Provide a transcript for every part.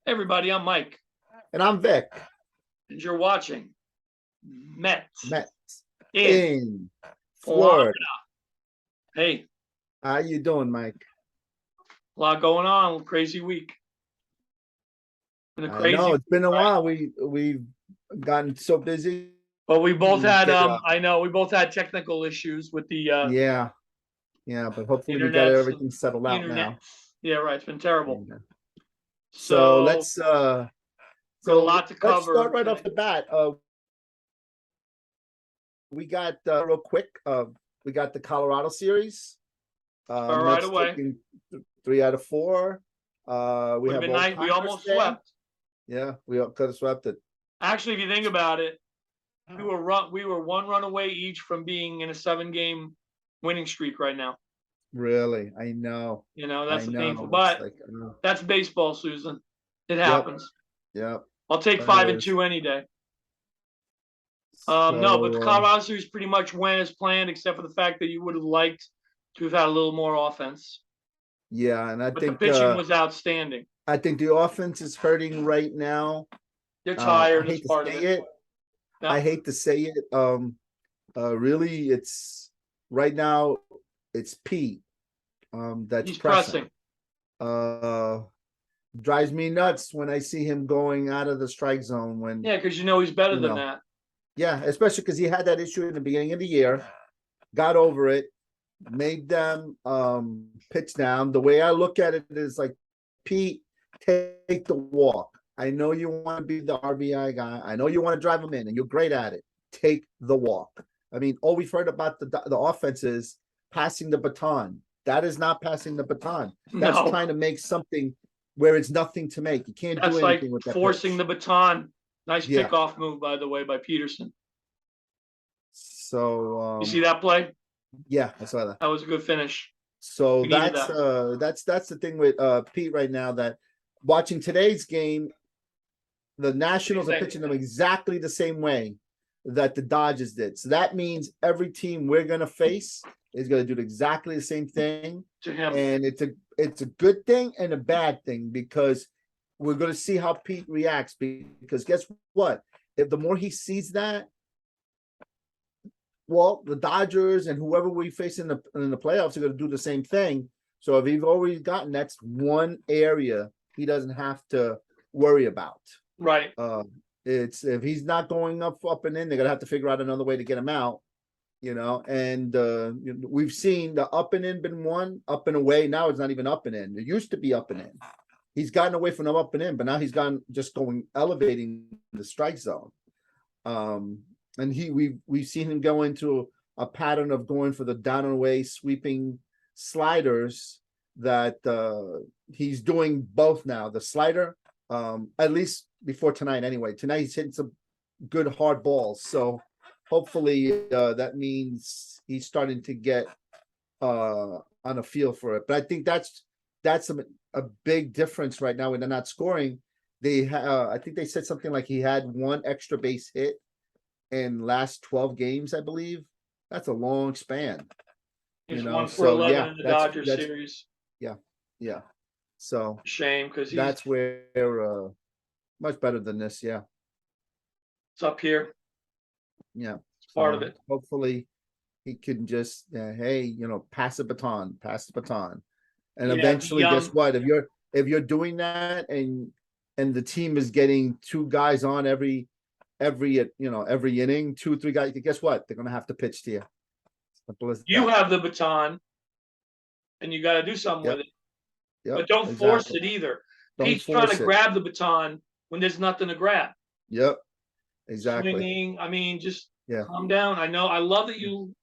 Hey everybody, I'm Mike, And I'm Vic. and you're watching METS METS in in Florida. Florida. Hey, How you doing, Mike? a lot going on. Crazy week. Been a I know crazy it's week, been a right? while. We've gotten so busy. But we both We had get I know we both had technical issues with the yeah, yeah, but hopefully we got internets and everything settled out internet. now. Yeah, right. It's been terrible. Yeah. So So let's got a lot to start cover right off today. the bat. We got real quick. We got the Colorado series. Start right Mets away. taking 3 out of 4. We Would have have been all nice. We timers almost there. swept. Yeah, we could have swept it. Actually, if you think about it, we were one run away each from being in a 7-game winning streak right now. Really, I know. That's I the painful, know. It's but like, that's baseball, Susan. It yep, happens. yep, I'll take that five and is. two any day. No, but the So, Colorado series pretty much went as planned, except for the fact that you would have liked to have had a little more offense. yeah, and But the pitching was outstanding. I think the offense is hurting right now. They're I tired. It's hate to part of say it. it. Yeah. I hate to say it. Really, it's right now. It's Pete. That's He's pressing. pressing. Drives me nuts when I see him going out of the strike zone. When Yeah, because he's better you than know, that. yeah, especially because he had that issue in the beginning of the year, got over it, made them pitch down. The way I look at it is like, Pete, take the walk. I know you want to be the RBI guy. I know you want to drive him in, and you're great at it. Take the walk. I mean, all we've heard about the offense is passing the baton. That is not passing the baton. That's No, trying to make something where it's nothing to make. You can't do that's like anything with that forcing pitch. the baton. Nice Yeah. pickoff move, by the way, by Peterson. So You see that play? yeah, I saw that. That was a good finish. So We needed that. that's the thing with Pete right now, that watching today's game, the Nationals are pitching them exactly the same way that the Dodgers did. So that means every team we're gonna face is gonna do exactly the same thing. To him. And it's a good thing and a bad thing, because we're gonna see how Pete reacts, because guess what? If the more he sees that, well, the Dodgers and whoever we face in the playoffs are going to do the same thing. So if he's already gotten, that's one area he doesn't have to worry about. Right. It's if he's not going up and in, they're gonna have to figure out another way to get him out. And we've seen the up and in been one, up and away. Now it's not even up and in. It used to be up and in. He's gotten away from them up and in, but now he's gone just going elevating the strike zone. And we've seen him go into a pattern of going for the down and away sweeping sliders that he's doing both now. The slider, at least before tonight anyway. Tonight he's hitting some good hard balls. So hopefully that means he's starting to get on a feel for it. But I think that's a big difference right now when they're not scoring. I think they said something like he had one extra base hit in last 12 games, I believe. That's a long span. He's 1 for 11 yeah, in the Dodgers series. Yeah. So shame, because that's where much better than this. Yeah. It's up here. Yeah. It's part of it. Hopefully he can just hey, pass the baton. And eventually, guess what? If you're doing that and the team is getting 2 guys on every inning, 2 or 3 guys, guess what? They're gonna have to pitch to you. You have the baton, and you got to do something with it. Yep, but don't force it either. Pete's trying to grab the baton when there's nothing to grab. Yep, exactly. Swinging. I mean, just calm down. I know. I love that you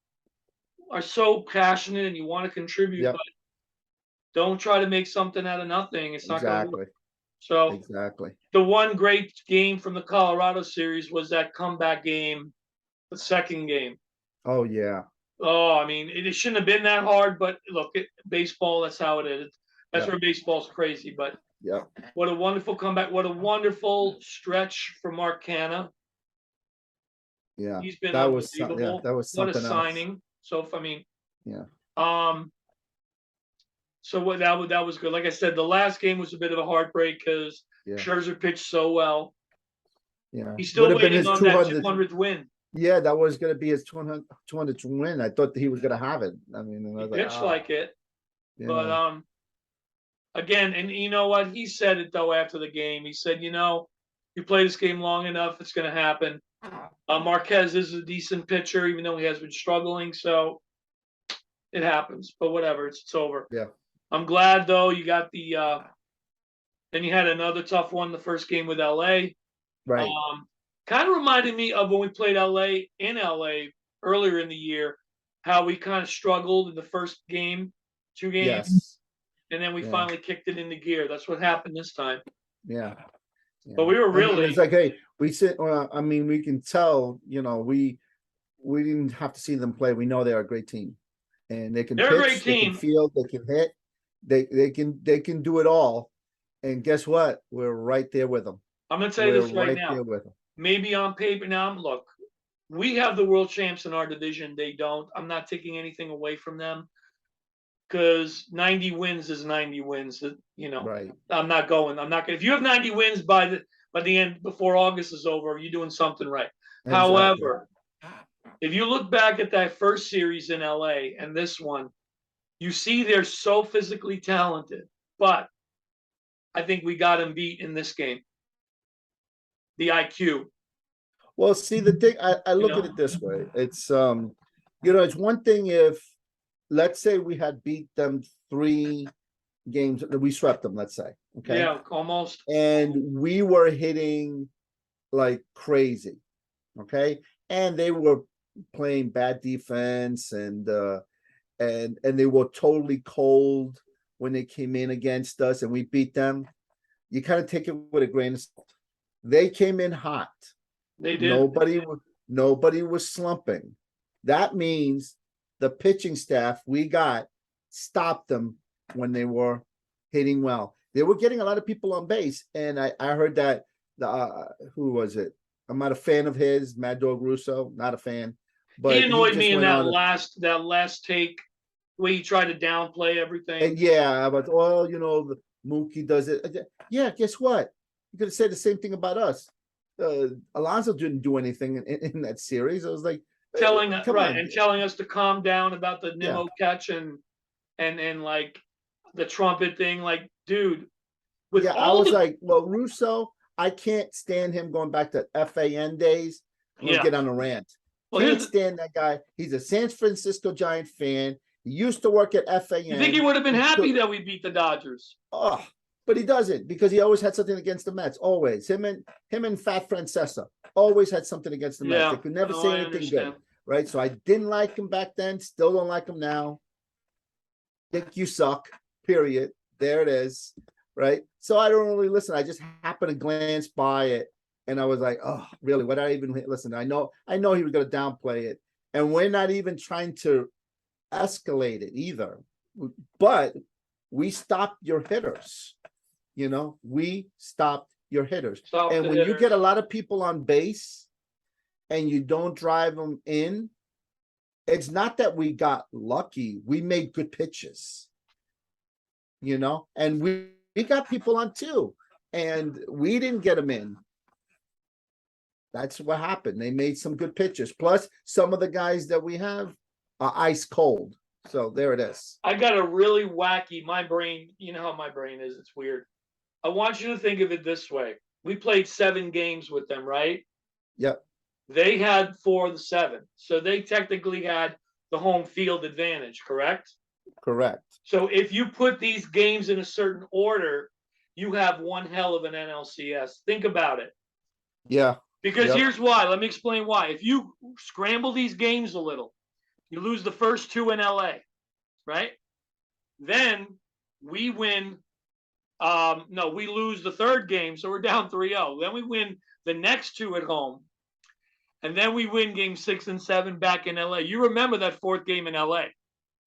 are so passionate and you want to contribute, but don't try to make something out of nothing. It's not going to work. So exactly. The one great game from the Colorado series was that comeback game, the second game. Oh yeah. Oh, I mean, it shouldn't have been that hard, but look, baseball, that's how it is. That's where baseball's crazy. But what a wonderful comeback. What a wonderful stretch for Mark Canha. Yeah. He's been that was unbelievable. that was something what a signing. else. So, I mean, yeah. So that was good. Like I said, the last game was a bit of a heartbreak because Scherzer pitched so well. Yeah. He's Would still have been waiting his on that 200th. 200th win. Yeah, that was going to be his 200th win. I thought that he was going to have it. I mean, and I He was like, pitched like it, but yeah, again, and you know what? He said it though after the game. He said, you play this game long enough, it's going to happen. Marquez is a decent pitcher, even though he has been struggling. So it happens, but whatever. It's over. yeah, I'm glad though you got the. Then you had another tough one, the first game with LA. right. Kind of reminded me of when we played LA in LA earlier in the year, how we kind of struggled in the first game, 2 games, Yes. and then we Yeah. finally kicked it into gear. That's what happened this time. Yeah. But we were really. It's like, hey, we sit. I mean, we can tell. We didn't have to see them play. We know they're a great team, and they can They're pitch, a great they can team. field, they can hit, they can do it all. And guess what? We're right there with them. I'm gonna tell you this right now. There with them. Maybe on paper now. Look, we have the world champs in our division. They don't. I'm not taking anything away from them because 90 wins is 90 wins. Right. I'm not going. If you have 90 wins by the end before August is over, you're doing something right. Exactly. However, if you look back at that first series in LA and this one, you see they're so physically talented, but I think we got them beat in this game. The IQ. Well, see, the thing I look at it this way. It's it's one thing if, let's say, we had beat them 3 games, we swept them, let's say. Okay. Yeah, almost. And we were hitting like crazy. Okay. And they were playing bad defense and they were totally cold when they came in against us and we beat them. You kind of take it with a grain of salt. They came in hot. They did. Nobody was slumping. That means the pitching staff we got stopped them when they were hitting well. They were getting a lot of people on base, and I heard that who was it? I'm not a fan of his, Mad Dog Russo. Not a fan. But he annoyed me in that last take where he tried to downplay everything. And yeah, but the Mookie does it. Yeah, guess what? You could have said the same thing about us. Alonso didn't do anything in that series. I was like, telling us to calm down about the Nimmo catch and like the trumpet thing. Like, dude, I was like, well, Russo, I can't stand him going back to FAN days. I'm gonna get on a rant. Can't stand that guy. He's a San Francisco Giant fan. He used to work at FAN. You think he would have been happy that we beat the Dodgers? Oh, but he doesn't, because he always had something against the Mets. Always. Him and Fat Francesa always had something against the Mets. They could never say anything good. Right. So I didn't like him back then. Still don't like him now. Think you suck. Period. There it is. Right. So I don't really listen. I just happened to glance by it. And I was like, oh, really? What did I even listen? I know he was going to downplay it. And we're not even trying to escalate it either. But we stopped your hitters. We stopped your hitters. And when you get a lot of people on base and you don't drive them in, it's not that we got lucky. We made good pitches. And we got people on too. And we didn't get them in. That's what happened. They made some good pitches. Plus, some of the guys that we have are ice cold. So there it is. I got a really wacky, my brain, you know how my brain is. It's weird. I want you to think of it this way. We played 7 games with them, right? Yep. They had 4 of the 7. So they technically had the home field advantage, correct? Correct. So if you put these games in a certain order, you have one hell of an NLCS. Think about it. Yeah. Because here's why. Let me explain why. If you scramble these games a little, you lose the first 2 in LA, right? Then we win. No, we lose the 3rd game, so we're down 3-0. Then we win the next 2 at home. And then we win game 6 and 7 back in LA. You remember that 4th game in LA?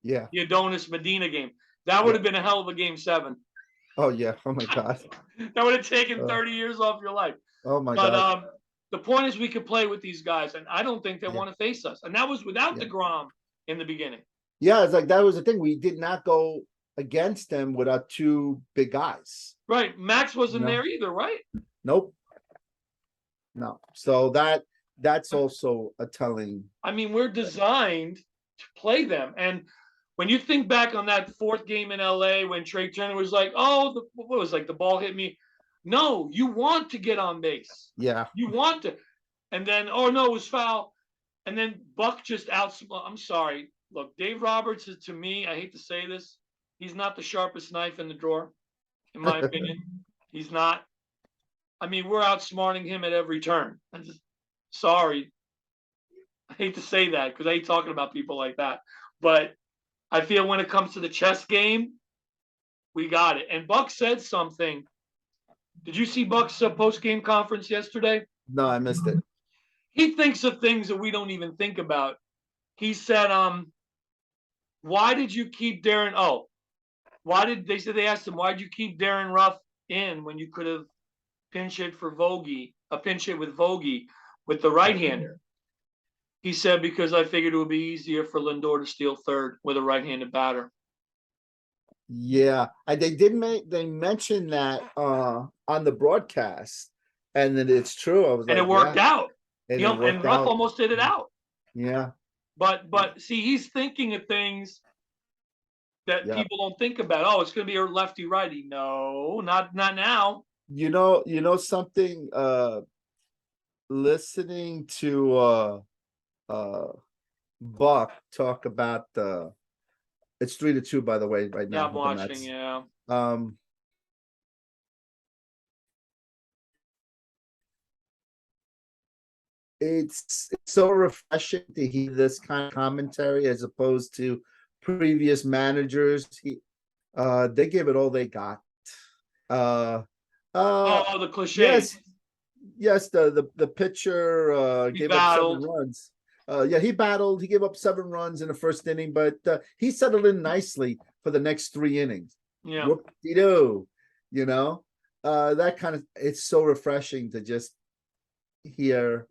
Yeah. The Adonis Medina game. That would have been a hell of a game 7. Oh, yeah. Oh, my God. That would have taken 30 years off your life. Oh, my God. But the point is we could play with these guys, and I don't think they want to face us. And that was without DeGrom in the beginning. Yeah, it's like that was the thing. We did not go against them with our two big guys. Right. Max wasn't No. there either, right? Nope. No. So that's also a telling. I mean, we're designed to play them. And when you think back on that fourth game in LA when Trey Turner was like, oh, what was like the ball hit me. No, you want to get on base. Yeah. You want to. And then, oh no, it was foul. And then Buck just I'm sorry. Look, Dave Roberts is, to me, I hate to say this, he's not the sharpest knife in the drawer, in my opinion. He's not. I mean, we're outsmarting him at every turn. I'm just sorry. I hate to say that because I hate talking about people like that. But I feel when it comes to the chess game, we got it. And Buck said something. Did you see Buck's post-game conference yesterday? No, I missed it. He thinks of things that we don't even think about. He said, why did you keep Darren? Oh, they asked him, why did you keep Darren Ruff in when you could have pinch hit with Vogie with the right-hander? He said, because I figured it would be easier for Lindor to steal third with a right-handed batter. Yeah, they mentioned that on the broadcast, and then it's true. I was and like, it worked out. And, and Ruff almost did it out. Yeah. But see, he's thinking of things that people don't think about. Oh, it's going to be a lefty righty. No, not now. You know something. Listening to Buck talk about it's 3-2 by the way right now. Yeah, I'm watching. Yeah. It's so refreshing to hear this kind of commentary as opposed to previous managers. They give it all they got. The cliche. Yes, the pitcher gave up 7 runs. He battled. He gave up 7 runs in the first inning, but he settled in nicely for the next 3 innings. Yeah. Whoop-de-doo. That kind of, it's so refreshing to just hear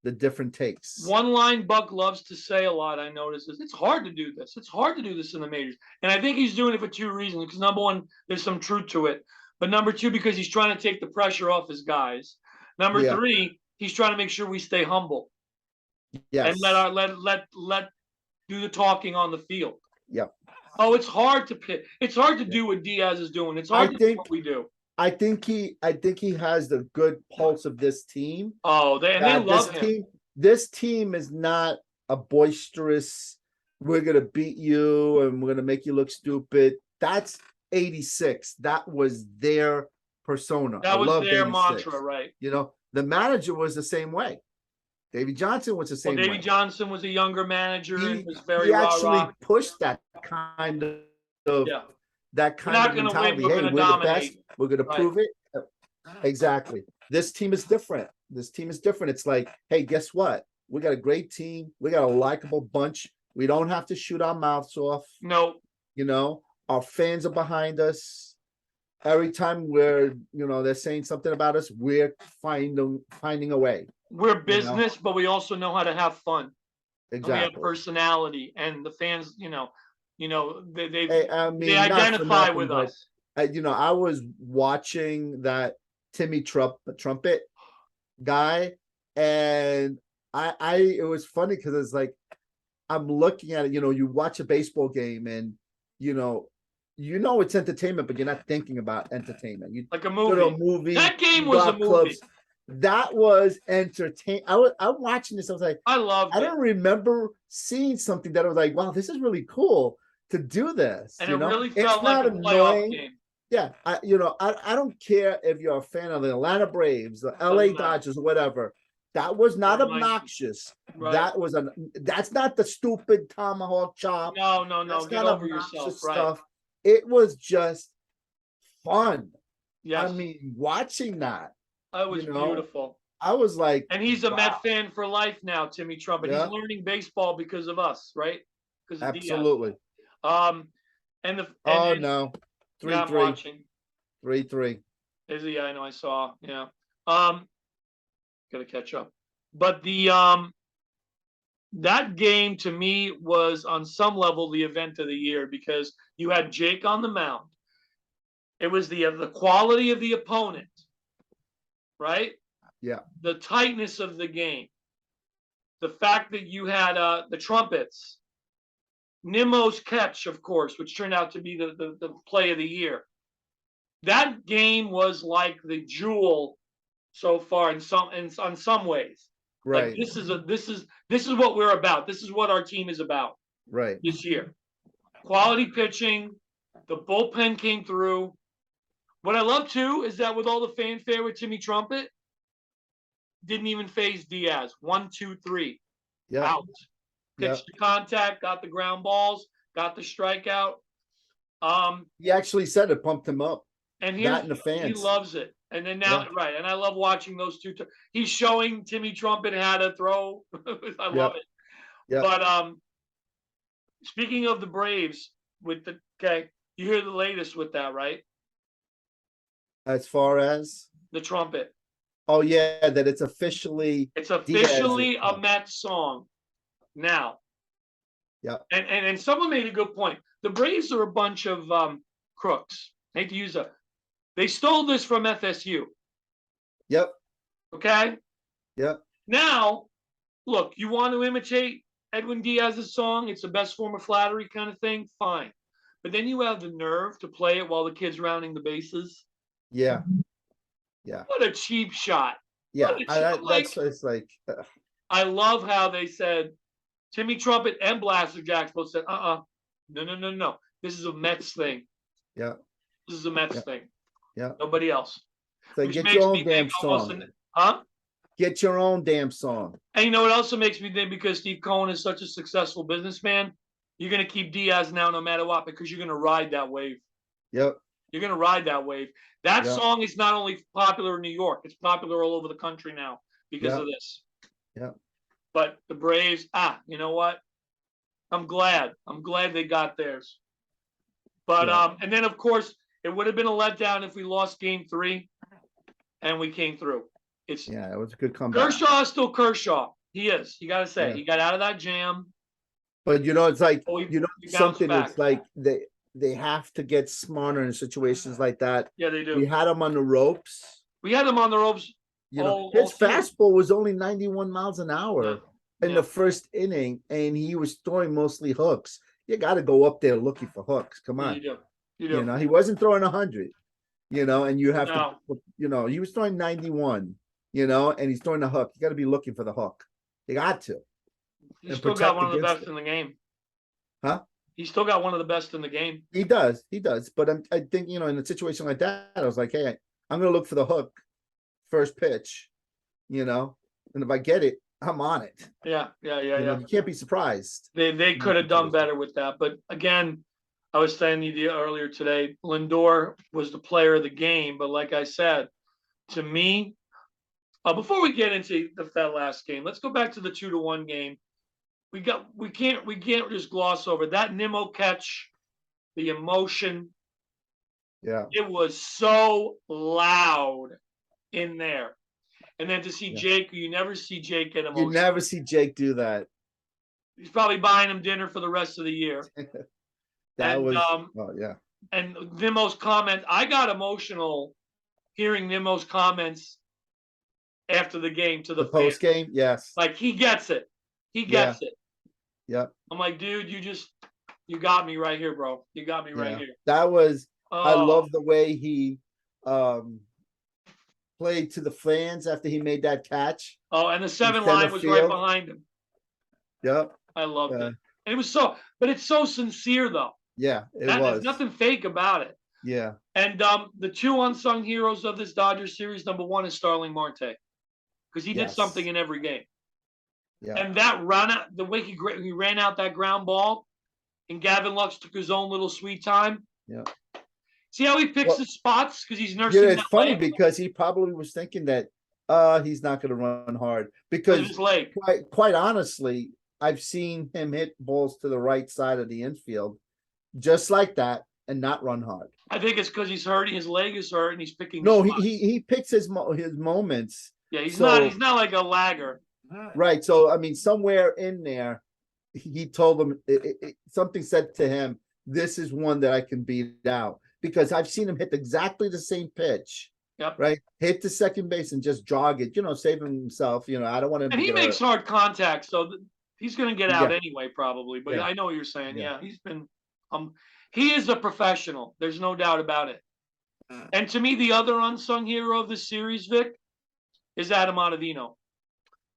the different takes. One line Buck loves to say a lot, I notice, is it's hard to do this. It's hard to do this in the majors. And I think he's doing it for 2 reasons. Because number one, there's some truth to it. But number 2, because he's trying to take the pressure off his guys. Number 3, he's trying to make sure we stay humble. Yes. And let do the talking on the field. Yep. Oh, it's hard to pick. It's hard to do what Diaz is doing. It's hard to do what we do. I think he has the good pulse of this team. Oh, they love him. This team is not a boisterous, we're gonna beat you and we're gonna make you look stupid. That's 86. That was their persona. That was their mantra, right? The manager was the same way. Davey Johnson was the same way. Davey Johnson was a younger manager and was very he actually pushed that kind of mentality. Hey, we're the best. We're going to prove it. Exactly. This team is different. It's like, hey, guess what? We got a great team. We got a likable bunch. We don't have to shoot our mouths off. No. Our fans are behind us. Every time they're saying something about us, we're finding a way. We're business, but we also know how to have fun. Exactly. And we have personality, and the fans, they they identify with us. I was watching that Timmy Trumpet guy, and it was funny because it's like I'm looking at it. You watch a baseball game, and it's entertainment, but you're not thinking about entertainment. Like a movie. Go to a movie. That game was a movie. Clubs. That was entertaining. I'm watching this. I was like, I don't remember seeing something that I was like, wow, this is really cool to do this. And it really felt like a playoff game. Yeah, I don't care if you're a fan of the Atlanta Braves, the LA Dodgers, or whatever. That was not obnoxious. Right. That's not the stupid tomahawk chop. No. Get over yourself. Stuff. It was just fun. Yes. I mean, watching that. It was beautiful. I was like, and he's a Met fan for life now, Timmy Trumpet. He's learning baseball because of us, right? Because of absolutely. Diaz. No, 3-3. 3-3. Is he? I know. I saw. Yeah. Got to catch up. But the that game to me was on some level the event of the year because you had Jake on the mound. It was the quality of the opponent, right? Yeah. The tightness of the game, the fact that you had the trumpets, Nimmo's catch, of course, which turned out to be the play of the year. That game was like the jewel so far in on some ways. Right. Like this is what we're about. This is what our team is about. Right. This year. Quality pitching. The bullpen came through. What I love too is that with all the fanfare with Timmy Trumpet, didn't even phase Diaz. 1, 2, 3. Yeah. Out. Pitched the contact, got the ground balls, got the strikeout. He actually said it pumped him up. And the fans. He loves it. And then now, right. And I love watching those two. He's showing Timmy Trumpet how to throw. I love it. Yeah. But speaking of the Braves, you hear the latest with that, right? As far as the trumpet. Oh yeah, that it's officially a METS song now. Yeah. And someone made a good point. The Braves are a bunch of crooks. I hate to use that. They stole this from FSU. Yep. Okay? Yep. Now, look, you want to imitate Edwin Diaz's song, it's the best form of flattery kind of thing, fine. But then you have the nerve to play it while the kid's rounding the bases. Yeah. Yeah. What a cheap shot. Yeah. It's like I love how they said Timmy Trumpet and Blaster Jacks both said, no. This is a METS thing. Yeah. This is a METS thing. Yeah. Nobody else. So get your own damn song. Get your own damn song. And you know what else makes me think, because Steve Cohen is such a successful businessman, you're going to keep Diaz now no matter what, because you're going to ride that wave. Yep. You're going to ride that wave. That song is not only popular in New York, it's popular all over the country now because of this. Yeah. But the Braves, you know what? I'm glad they got theirs. But and then of course it would have been a letdown if we lost game 3 and we came through. It was a good comeback. Kershaw is still Kershaw. He is. You got to say he got out of that jam. But it's like something. It's like they have to get smarter in situations like that. Yeah, they do. We had him on the ropes. His fastball was only 91 miles an hour in the first inning, and he was throwing mostly hooks. You got to go up there looking for hooks. Come on. You do. He wasn't throwing 100. And you have to. He was throwing 91. And he's throwing the hook. You got to be looking for the hook. You got to. He's still got one of the best in the game. Huh? He's still got one of the best in the game. He does. But I think, in a situation like that, I was like, hey, I'm going to look for the hook first pitch, and if I get it, I'm on it. Yeah. You can't be surprised. They could have done better with that. But again, I was saying to you earlier today, Lindor was the player of the game. But like I said, to me, before we get into that last game, let's go back to the 2-1 game. We can't just gloss over that Nimmo catch, the emotion. Yeah. It was so loud in there. And then to see Jake, you never see Jake get emotional. You never see Jake do that. He's probably buying him dinner for the rest of the year. And Nimmo's comment, I got emotional hearing Nimmo's comments after the game to the post game. Yes. Like he gets it. He gets it. Yeah. I'm like, dude, you got me right here, bro. You got me right here. That was, I love the way he played to the fans after he made that catch. Oh, and the 7 line was right behind him. Yep. I loved it. And it was but it's so sincere though. Yeah, There's nothing fake about it. Yeah. And the 2 unsung heroes of this Dodgers series, number 1 is Starling Marte. Because he did something in every game. Yeah. And that run out, the way he ran out that ground ball, and Gavin Lux took his own little sweet time. Yeah. See how he picks his spots? Because he's nursing. Yeah, it's funny because he probably was thinking that he's not going to run hard. Because quite honestly, I've seen him hit balls to the right side of the infield just like that and not run hard. I think it's because he's hurting, his leg is hurt, and he's picking. No, he picks his moments. Yeah, he's not like a lagger. Right. So, I mean, somewhere in there, he told him something said to him, this is one that I can beat out because I've seen him hit exactly the same pitch. Yep. Right. Hit the second base and just jog it, saving himself. I don't want him and to he get makes hard contact, so he's going to get out Yeah. anyway, probably. But Yeah. I know what you're saying. Yeah. Yeah, he's been, he is a professional. There's no doubt about it. And to me, the other unsung hero of the series, Vic, is Adam Ottavino.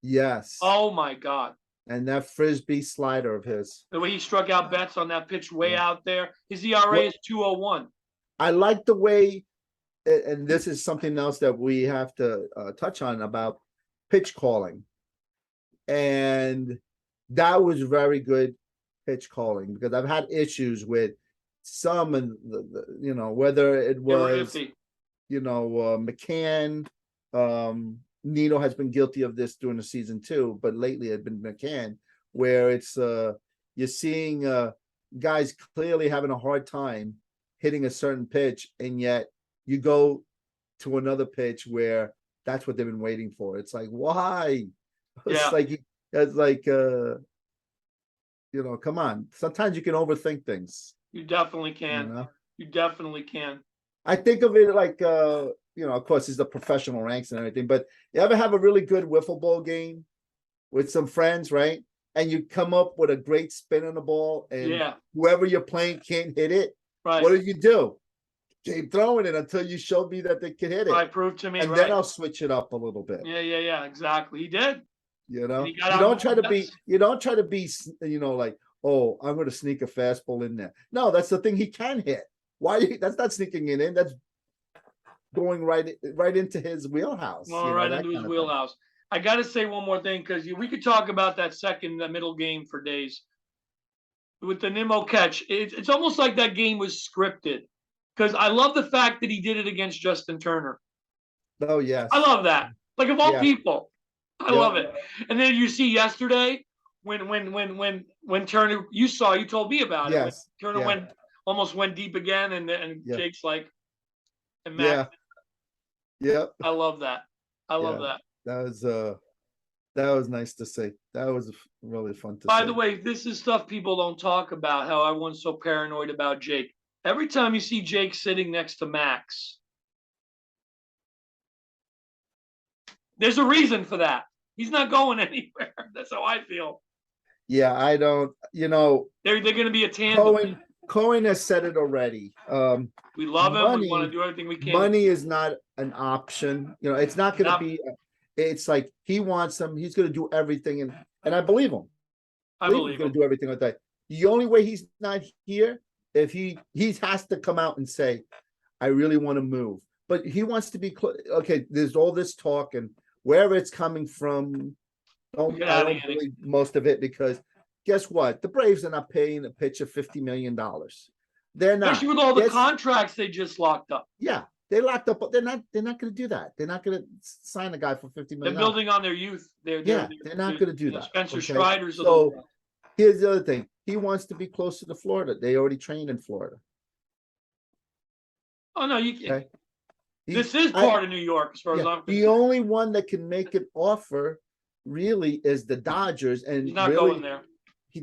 Yes. Oh my God. And that frisbee slider of his. The way he struck out Betts on that pitch way out there. His ERA is 2.01. I like the way, and this is something else that we have to touch on about pitch calling. And that was very good pitch calling because I've had issues with some, and whether it was, McCann, Nino has been guilty of this during the season too, but lately it had been McCann, where it's you're seeing guys clearly having a hard time hitting a certain pitch, and yet you go to another pitch where that's what they've been waiting for. It's like, why? It's like come on. Sometimes you can overthink things. You definitely can. You definitely can. I think of it like of course, it's the professional ranks and everything, but you ever have a really good wiffle ball game with some friends, right? And you come up with a great spin on the ball, and whoever you're playing can't hit it. Right. What do? Keep throwing it until you show me that they can hit it. Right, prove to me. And then I'll switch it up a little bit. Yeah, exactly. He did. You don't try to be, like, oh, I'm going to sneak a fastball in there. No, that's the thing he can hit. Why? That's not sneaking it in. That's going right into his wheelhouse. Well, right into his wheelhouse. I got to say one more thing, because we could talk about that middle game for days. With the Nimmo catch, it's almost like that game was scripted, because I love the fact that he did it against Justin Turner. Oh, yes. I love that. Like, of all people, I love it. And then you see yesterday when Turner, you told me about it. Yes. When Turner almost went deep again, and Jake's like, and Matt. Yeah. I love that. I love that. That was nice to see. That was really fun to see. By the way, this is stuff people don't talk about, how everyone's so paranoid about Jake. Every time you see Jake sitting next to Max, there's a reason for that. He's not going anywhere. That's how I feel. Yeah, I don't, They're going to be a tandem. Cohen has said it already. We love him. We want to do everything we can. Money is not an option. It's not going to be. It's like he wants him. He's going to do everything, and I believe him. I believe he's going to do everything like that. The only way he's not here, if he has to come out and say, "I really want to move," but he wants to be okay. There's all this talk, and wherever it's coming from, I don't believe most of it, because guess what? The Braves are not paying a pitcher $50 million. They're not. Especially with all the contracts they just locked up. Yeah, they locked up. They're not going to do that. They're not going to sign a guy for $50 million. They're building on their youth. They're not going to do that. Spencer Strider's. So here's the other thing. He wants to be closer to Florida. They already trained in Florida. Oh no, you can't. Okay? This is part of New York, as far as I'm concerned. The only one that can make an offer really is the Dodgers, and he's not going there.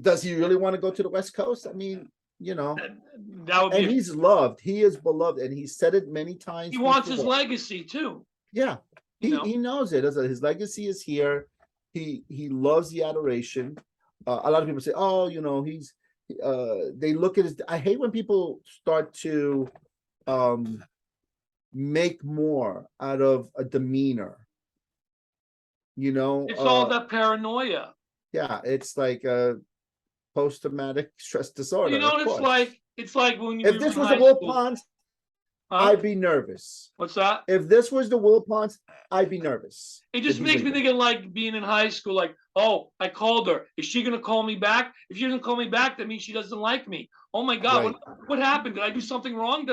Does he really want to go to the West Coast? I mean, that would be. And he's loved. He is beloved, and he said it many times. He wants his legacy too. Yeah, he knows it. His legacy is here. He loves the adoration. A lot of people say, "Oh, he's." They look at his. I hate when people start to make more out of a demeanor. It's all that paranoia. Yeah, it's like a post-traumatic stress disorder. It's like when you. If this was the Wilpons, I'd be nervous. What's that? If this was the Wilpons, I'd be nervous. It just makes me think of like being in high school. Like, oh, I called her. Is she gonna call me back? If she doesn't call me back, that means she doesn't like me. Oh my God, right. What happened? Did I do something wrong?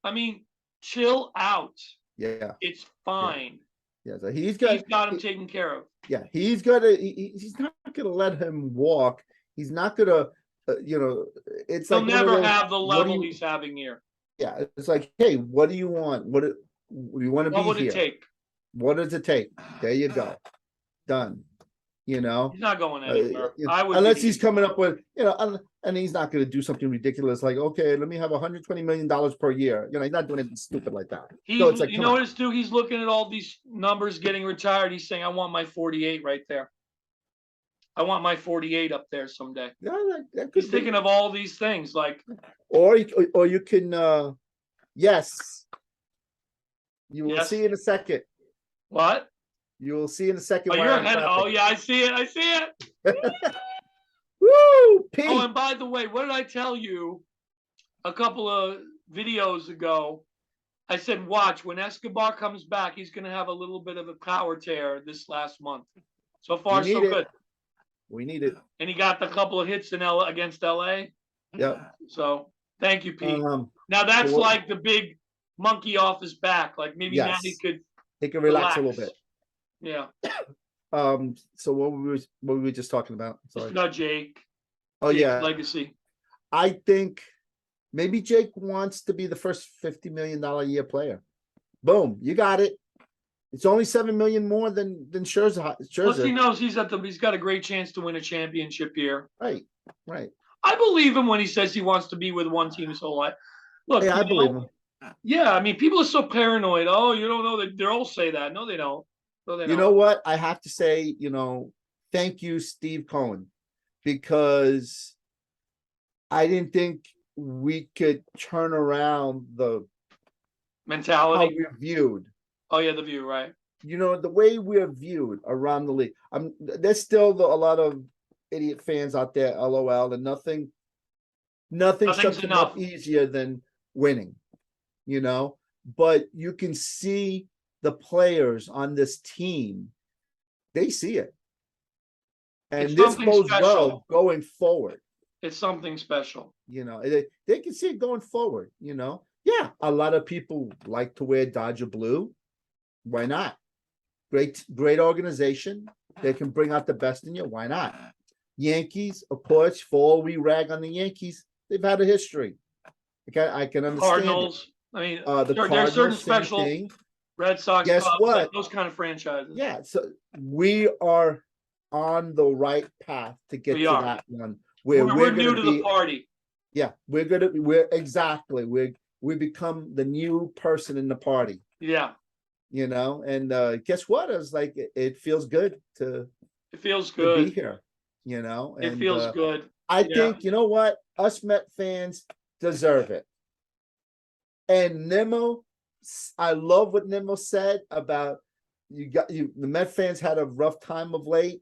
I mean, chill out. Yeah, it's fine. Yeah, so he's got him taken care of. Yeah, he's not gonna let him walk. He's not gonna, it's he'll never have the level he's having here. Yeah, it's like, hey, what do you want? What do you want to be here? What would it take? What does it take? There you go. Done. you know. He's not going anywhere. Unless he's coming up with, and he's not going to do something ridiculous like, okay, let me have $120 million per year. He's not doing anything stupid like that. So it's like, you know what he's doing? He's looking at all these numbers getting retired. He's saying, I want my 48 right there. I want my 48 up there someday. Yeah, that he's thinking of all these things, like, or you can, yes, you will see in a second. What? You will see in a second. Oh, you're ahead. Oh, yeah, I see it. I see it. Woo! Pete. Oh, and by the way, what did I tell you a couple of videos ago? I said, watch, when Escobar comes back, he's going to have a little bit of a power tear this last month. So far, so good. We need it. And he got a couple of hits against LA. Yeah. So thank you, Pete. Now that's like the big monkey off his back. Like maybe now he could relax a little bit. Yeah. So what were we just talking about? Sorry. No, Jake. Oh, Jake's yeah. legacy. I think maybe Jake wants to be the first $50 million a year player. Boom, you got it. It's only $7 million more than Scherzer. Plus, he knows he's got a great chance to win a championship here. Right. I believe him when he says he wants to be with one team his whole life. Look, I believe him. Yeah, I mean, people are so paranoid. Oh, you don't know that they all say that. No, they don't. You know what? I have to say, thank you, Steve Cohen, because I didn't think we could turn around the mentality how we're viewed. Oh yeah, the view, right? The way we're viewed around the league. There's still a lot of idiot fans out there, LOL, and nothing shuts them up easier than winning, but you can see the players on this team, they see it. And this bodes well going forward. It's something special. They can see it going forward, Yeah, a lot of people like to wear Dodger blue. Why not? Great organization. They can bring out the best in you. Why not? Yankees, of course, for all we rag on the Yankees, they've had a history. I can understand. Cardinals. I mean, there's certain special thing. Red Sox. Guess Cubs, what? like those kind of franchises. Yeah, so we are on the right path to get that one. We're new to the party. Yeah, we become the new person in the party. Yeah. And guess what? I was like, it feels good to be here, and it feels good. I think, you know what? Us Met fans deserve it. And Nimmo, I love what Nimmo said about the Met fans had a rough time of late,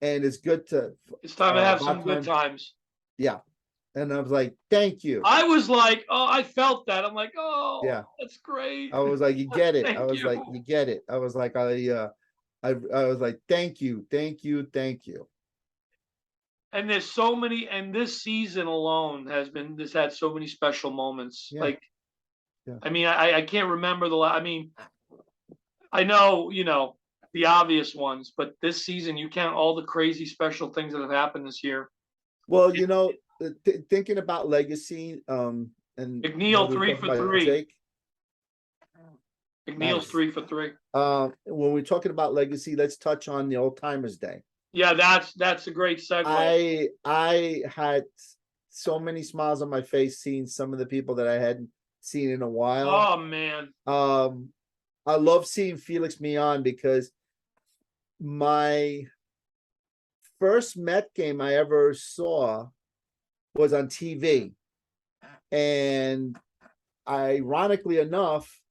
and it's good to. It's time to have some good times. Yeah. And I was like, thank you. I was like, oh, I felt that. I'm like, oh, yeah, that's great. I was like, you get it. I was like, you get it. I was like, I was like, thank you. And there's so many, and this season alone has had so many special moments. Yeah. Like, I mean, I can't remember I mean, I know, the obvious ones, but this season you count all the crazy special things that have happened this year. Well, thinking about legacy, and McNeil 3 for 3. Jake. McNeil's 3 for 3. When we're talking about legacy, let's touch on the Old Timers Day. Yeah, that's a great segue. I had so many smiles on my face seeing some of the people that I hadn't seen in a while. Oh man. I love seeing Felix Millan because my first Met game I ever saw was on TV. And ironically enough,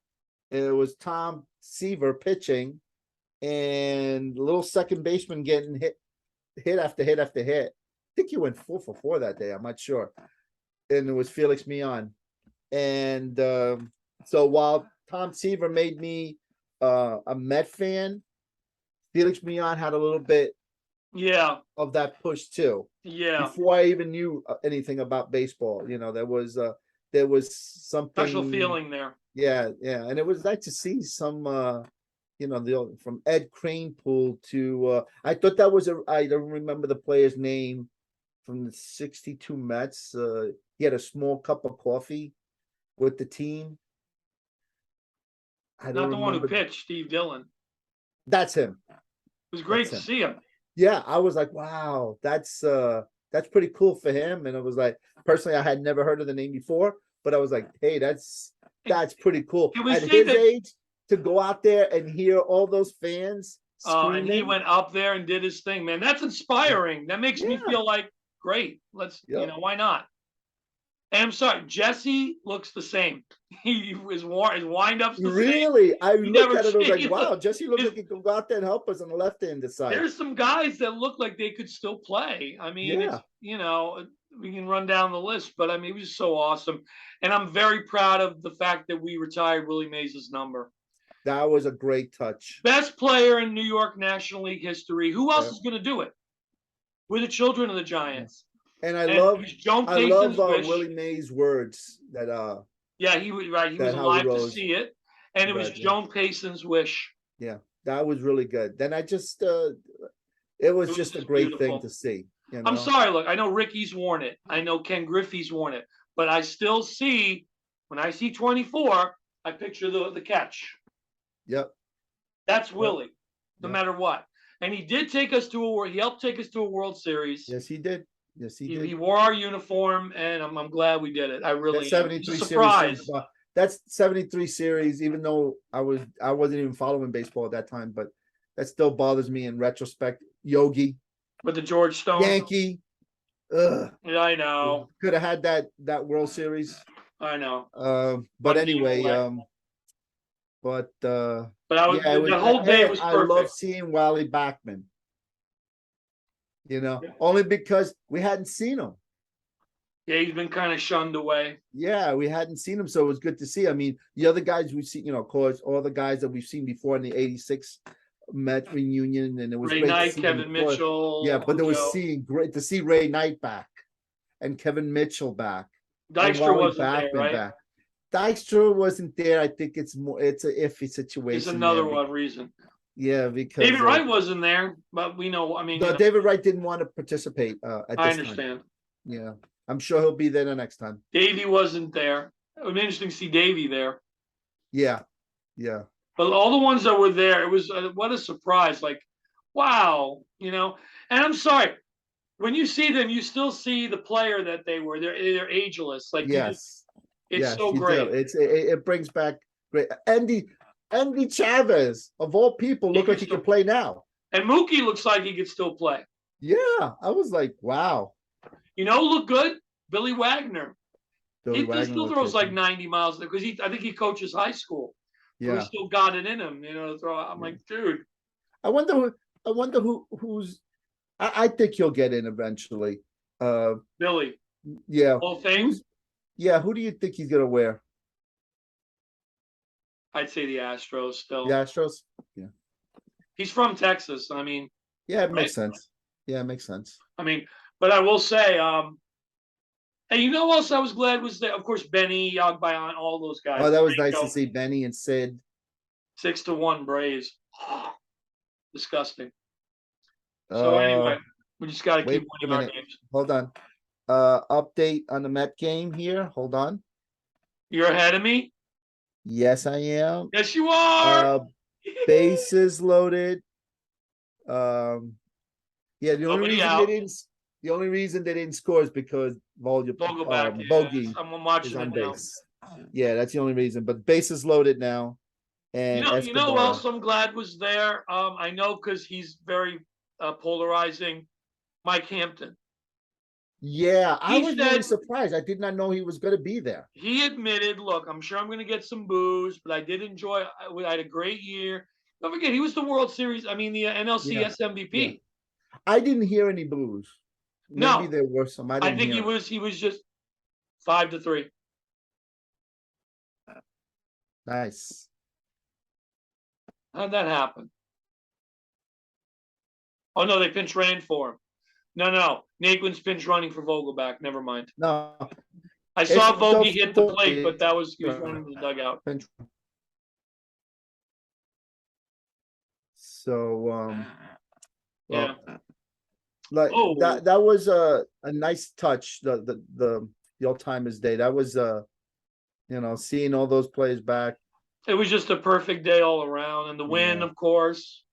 it was Tom Seaver pitching and little second baseman getting hit after hit after hit. I think he went 4 for 4 that day. I'm not sure. And it was Felix Millan. And so while Tom Seaver made me a Met fan, Felix Millan had a little bit of that push too. Yeah. Before I even knew anything about baseball, there was something special feeling there. Yeah, and it was nice to see some from Ed Kranepool to I thought that was I don't remember the player's name from the 62 Mets. He had a small cup of coffee with the team. Not the one who pitched, Steve Dillon. That's him. It was great to see him. Yeah, I was like, wow, that's pretty cool for him. And it was like, personally, I had never heard of the name before, but I was like, hey, that's pretty cool. Can we At say his that? age, to go out there and hear all those fans And he screaming. went up there and did his thing, man. That's inspiring. That makes me Yeah, feel like great. Let's, yep. why not? And I'm sorry, Jesse looks the same. His wind up's the same. Really, I You looked never at it, I was like, see. wow, Jesse looks His, like he could go out there and help us on the left-handed side. there's some guys that look like they could still play. I mean, Yeah. it's we can run down the list, but I mean, it was so awesome, and I'm very proud of the fact that we retired Willie Mays' number. That was a great touch. Best player in New York National League history. Who else Yeah. is going to do it? We're the children of the Giants. And I love Wish. Willie Mays' words that Yeah, he was right. He was alive to see it, and it was Joan Payson's wish. Yeah, that was really good. Then I just it was just a great beautiful thing to see. You know? I'm sorry, look, I know Ricky's worn it. I know Ken Griffey's worn it, but I still see when I see 24, I picture the catch. Yep. That's Willie, no matter what. And he did take us to he helped take us to a World Series. Yes, he did. Yes, he did. He wore our uniform, and I'm glad we did it. I really that 73 surprise. That's 73 series, even though I wasn't even following baseball at that time, but that still bothers me in retrospect. Yogi. With the George Stone. Yankee. Ugh. Yeah, I know. Could have had that World Series. I know. But anyway, but I was the whole day was perfect. I love seeing Wally Backman. Only because we hadn't seen him. Yeah, he's been kind of shunned away. Yeah, we hadn't seen him, so it was good to see. I mean, the other guys we've seen, of course, all the guys that we've seen before in the '86 Met reunion, and it was Ray great Knight, to see Kevin Mitchell. Yeah, but there was great to see Ray Knight back and Kevin Mitchell back. Dykstra wasn't there, right? Back. Dykstra wasn't there. I think it's an iffy situation. It's another one reason. Yeah, because David Wright wasn't there, but we know. I mean, David Wright didn't want to participate. I understand. Time. Yeah, I'm sure he'll be there the next time. Davey wasn't there. It would be interesting to see Davey there. Yeah. But all the ones that were there, it was what a surprise! Like, wow, And I'm sorry, when you see them, you still see the player that they were. They're ageless. Like, yes, it's so great. It brings back great Andy Chavez of all people look like he can play now, and Mookie looks like he could still play. Yeah, I was like, wow. Look good, Billy Wagner. He Wagner still throws like 90 miles because I think he coaches high school. Yeah, he still got it in him, to throw. I'm like, dude. I wonder who's. I think he'll get in eventually. Billy. Yeah. Hall of Fame. Yeah. Who do you think he's gonna wear? I'd say the Astros still. The Astros. Yeah. He's from Texas. I mean. Yeah, it makes sense. Yeah, it makes sense. I mean, but I will say, and you know what else I was glad was there? Of course, Benny, Yogbayan, all those guys. Oh, that was nice to see Benny and Sid. 6-1 Braves. Disgusting. So anyway, we just got to keep winning our games. Hold on. Update on the Met game here. Hold on. You're ahead of me? Yes, I am. Yes, you are. Bases loaded. Yeah, the only reason they didn't score is because Bogey is on base. Yeah, that's the only reason. But bases loaded now. And you know who else I'm glad was there? I know because he's very polarizing. Mike Hampton. Yeah, I was really surprised. I did not know he was going to be there. He admitted, look, I'm sure I'm going to get some boos, but I did enjoy. I had a great year. Don't forget, he was the World Series. I mean, the NLCS MVP. Yeah. I didn't hear any boos. Maybe there were some. I think he was just 5-3. Nice. How'd that happen? Oh no, they pinch ran for him. No. Naquin's pinch running for Vogelback. Never mind. No. I saw Vogie hit the plate, but he was running the dugout. So yeah. That was a nice touch, the Old Timers Day. That was seeing all those players back. It was just a perfect day all around, and the win, of course.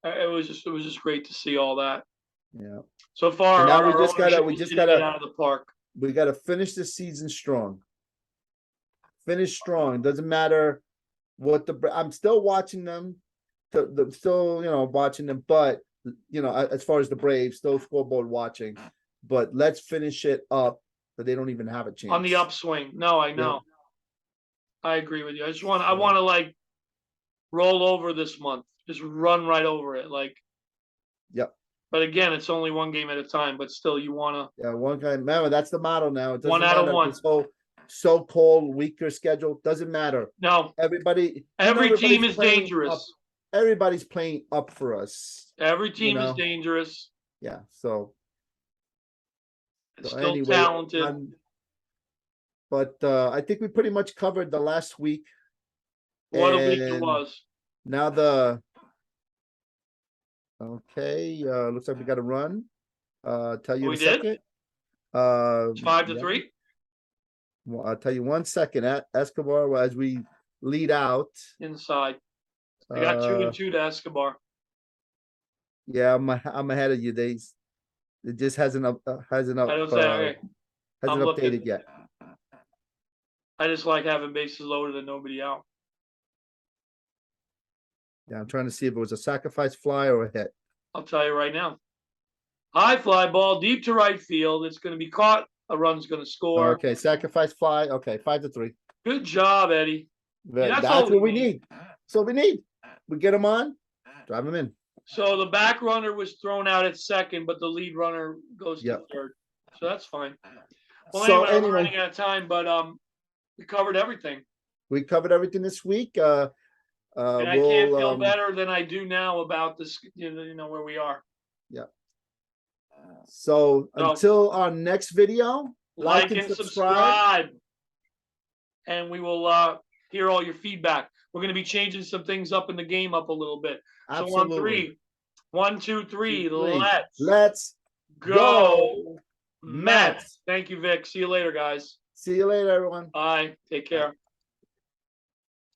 It was just great to see all that. Yeah. So far, And now our ownership is hitting it out of the park. We gotta finish the season strong. Finish strong. Doesn't matter what I'm still watching them. Still, watching them, but as far as the Braves, still scoreboard watching. But let's finish it up so they don't even have a chance. On the upswing. No, I know. Yeah. I agree with you. I want to like roll over this month. Just run right over it. Like, yep. But again, it's only one game at a time, but still you want to. Yeah, one game. Remember, that's the motto now. It doesn't one out matter. of one. This whole so-called weaker schedule doesn't matter. No. Every team is dangerous. Everybody's playing up for us. Every team is dangerous. Yeah, so. Still anyway, talented. But I think we pretty much covered the last week. What a week it was. Now looks like we got to run. Tell you in a second. 5-3. Well, I'll tell you 1 second. Escobar, as we lead out inside. I got 2-2 to Escobar. Yeah, I'm ahead of you. It just hasn't updated yet. I just like having bases loaded and nobody out. Yeah, I'm trying to see if it was a sacrifice fly or a hit. I'll tell you right now. High fly ball deep to right field. It's going to be caught. A run's going to score. Okay, sacrifice fly. Okay, 5-3. Good job, Eddie. That's what we need. That's what we need. We get them on, drive them in. So the back runner was thrown out at second, but the lead runner goes to third. So that's fine. Well, anyway, we're running out of time, but we covered everything. We covered everything this week. And I can't feel better than I do now about this, where we are. Yeah. So until our next video, like and subscribe. And we will hear all your feedback. We're going to be changing some things up in the game up a little bit. Absolutely. So on 3, 1, 2, 3, let's go Mets. Thank you, Vic. See you later, guys. See you later, everyone. Bye. Take care.